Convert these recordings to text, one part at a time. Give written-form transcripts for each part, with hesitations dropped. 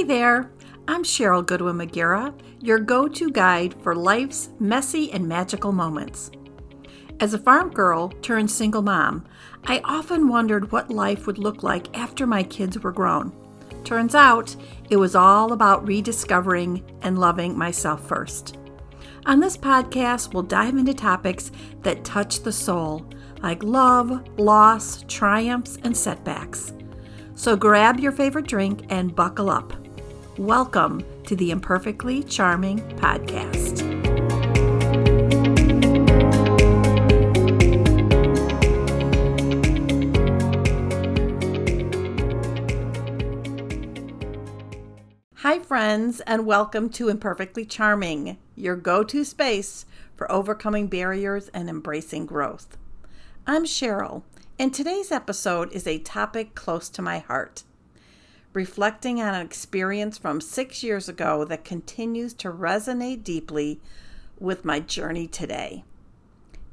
Hey there, I'm Sheryl Goodwin Magiera, your go-to guide for life's messy and magical moments. As a farm girl turned single mom, I often wondered what life would look like after my kids were grown. Turns out, it was all about rediscovering and loving myself first. On this podcast, we'll dive into topics that touch the soul, like love, loss, triumphs, and setbacks. So grab your favorite drink and buckle up. Welcome to the Imperfectly Charming Podcast. Hi friends, and welcome to Imperfectly Charming, your go-to space for overcoming barriers and embracing growth. I'm Sheryl, and today's episode is a topic close to my heart. Reflecting on an experience from 6 years ago that continues to resonate deeply with my journey today.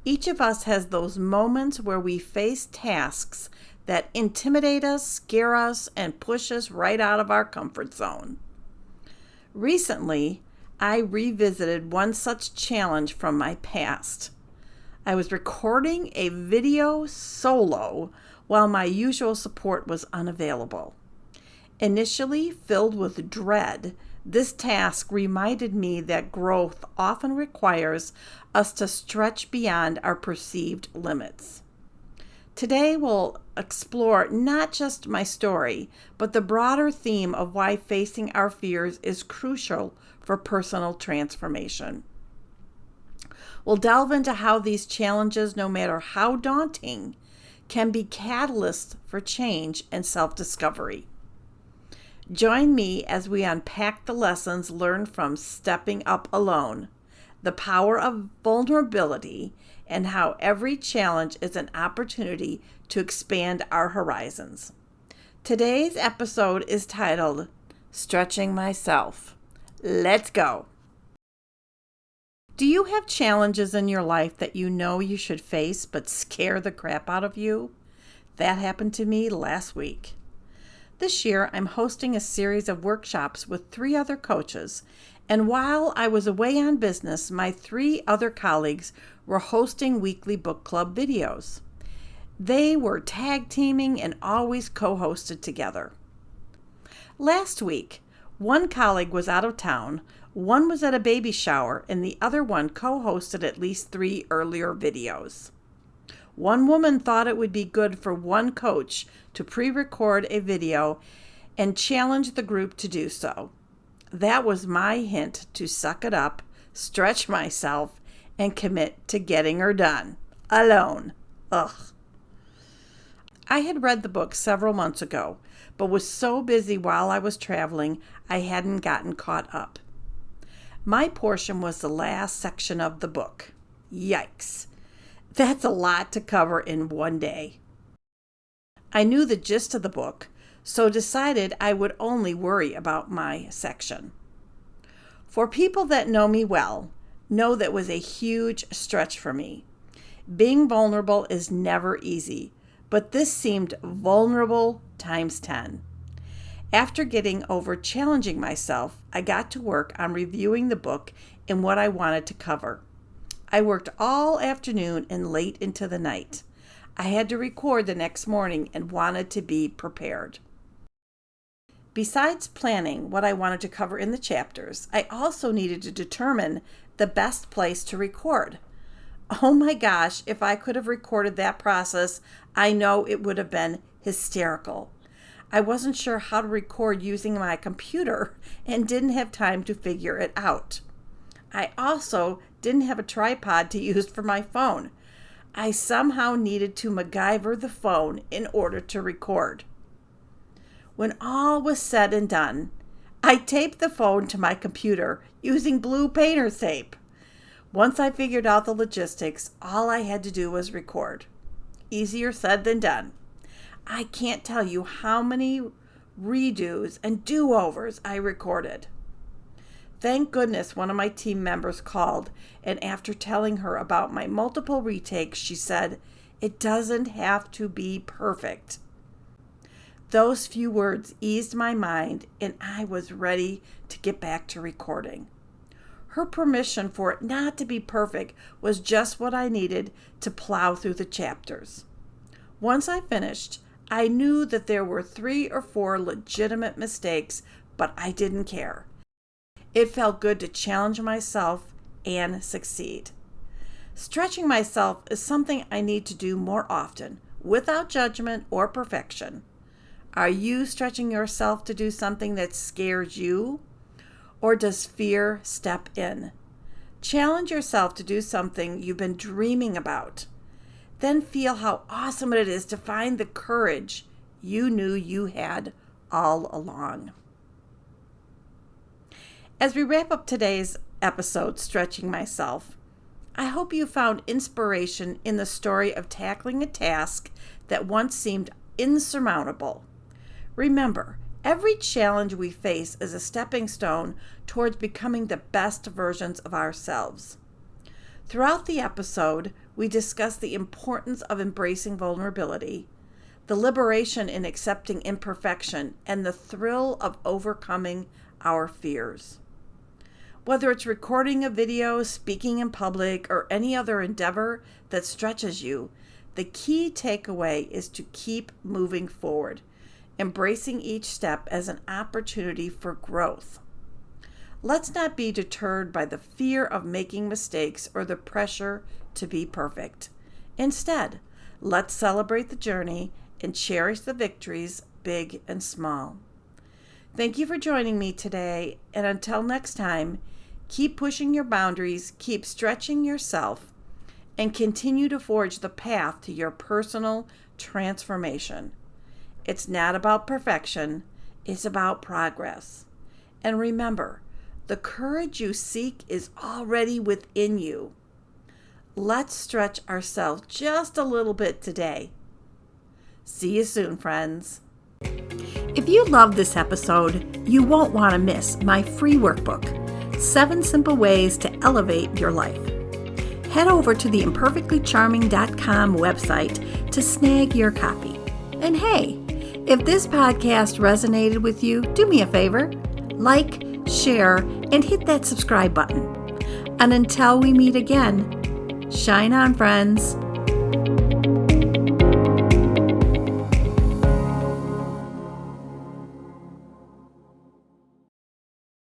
Each of us has those moments where we face tasks that intimidate us, scare us, and push us right out of our comfort zone. Recently, I revisited one such challenge from my past. I was recording a video solo while my usual support was unavailable. Initially filled with dread, this task reminded me that growth often requires us to stretch beyond our perceived limits. Today we'll explore not just my story, but the broader theme of why facing our fears is crucial for personal transformation. We'll delve into how these challenges, no matter how daunting, can be catalysts for change and self-discovery. Join me as we unpack the lessons learned from stepping up alone, the power of vulnerability, and how every challenge is an opportunity to expand our horizons. Today's episode is titled, Stretching Myself. Let's go. Do you have challenges in your life that you know you should face but scare the crap out of you? That happened to me last week. This year, I'm hosting a series of workshops with 3 other coaches, and while I was away on business, my 3 other colleagues were hosting weekly book club videos. They were tag teaming and always co-hosted together. Last week, one colleague was out of town, one was at a baby shower, and the other one co-hosted at least 3 earlier videos. One woman thought it would be good for one coach to pre-record a video and challenge the group to do so. That was my hint to suck it up, stretch myself, and commit to getting her done. Alone. Ugh. I had read the book several months ago, but was so busy while I was traveling, I hadn't gotten caught up. My portion was the last section of the book. Yikes. That's a lot to cover in one day. I knew the gist of the book, so decided I would only worry about my section. For people that know me well, know that was a huge stretch for me. Being vulnerable is never easy, but this seemed vulnerable times 10. After getting over challenging myself, I got to work on reviewing the book and what I wanted to cover. I worked all afternoon and late into the night. I had to record the next morning and wanted to be prepared. Besides planning what I wanted to cover in the chapters, I also needed to determine the best place to record. Oh my gosh, if I could have recorded that process, I know it would have been hysterical. I wasn't sure how to record using my computer and didn't have time to figure it out. I also didn't have a tripod to use for my phone. I somehow needed to MacGyver the phone in order to record. When all was said and done, I taped the phone to my computer using blue painter's tape. Once I figured out the logistics, all I had to do was record. Easier said than done. I can't tell you how many redos and do-overs I recorded. Thank goodness one of my team members called, and after telling her about my multiple retakes, she said, "It doesn't have to be perfect." Those few words eased my mind, and I was ready to get back to recording. Her permission for it not to be perfect was just what I needed to plow through the chapters. Once I finished, I knew that there were 3 or 4 legitimate mistakes, but I didn't care. It felt good to challenge myself and succeed. Stretching myself is something I need to do more often, without judgment or perfection. Are you stretching yourself to do something that scares you? Or does fear step in? Challenge yourself to do something you've been dreaming about. Then feel how awesome it is to find the courage you knew you had all along. As we wrap up today's episode, Stretching Myself, I hope you found inspiration in the story of tackling a task that once seemed insurmountable. Remember, every challenge we face is a stepping stone towards becoming the best versions of ourselves. Throughout the episode, we discuss the importance of embracing vulnerability, the liberation in accepting imperfection, and the thrill of overcoming our fears. Whether it's recording a video, speaking in public, or any other endeavor that stretches you, the key takeaway is to keep moving forward, embracing each step as an opportunity for growth. Let's not be deterred by the fear of making mistakes or the pressure to be perfect. Instead, let's celebrate the journey and cherish the victories, big and small. Thank you for joining me today, and until next time, keep pushing your boundaries, keep stretching yourself, and continue to forge the path to your personal transformation. It's not about perfection, it's about progress. And remember, the courage you seek is already within you. Let's stretch ourselves just a little bit today. See you soon, friends. If you love this episode, you won't want to miss my free workbook, 7 Simple Ways to Elevate Your Life. Head over to the imperfectlycharming.com website to snag your copy. And hey, if this podcast resonated with you, do me a favor, like, share, and hit that subscribe button. And until we meet again, shine on, friends.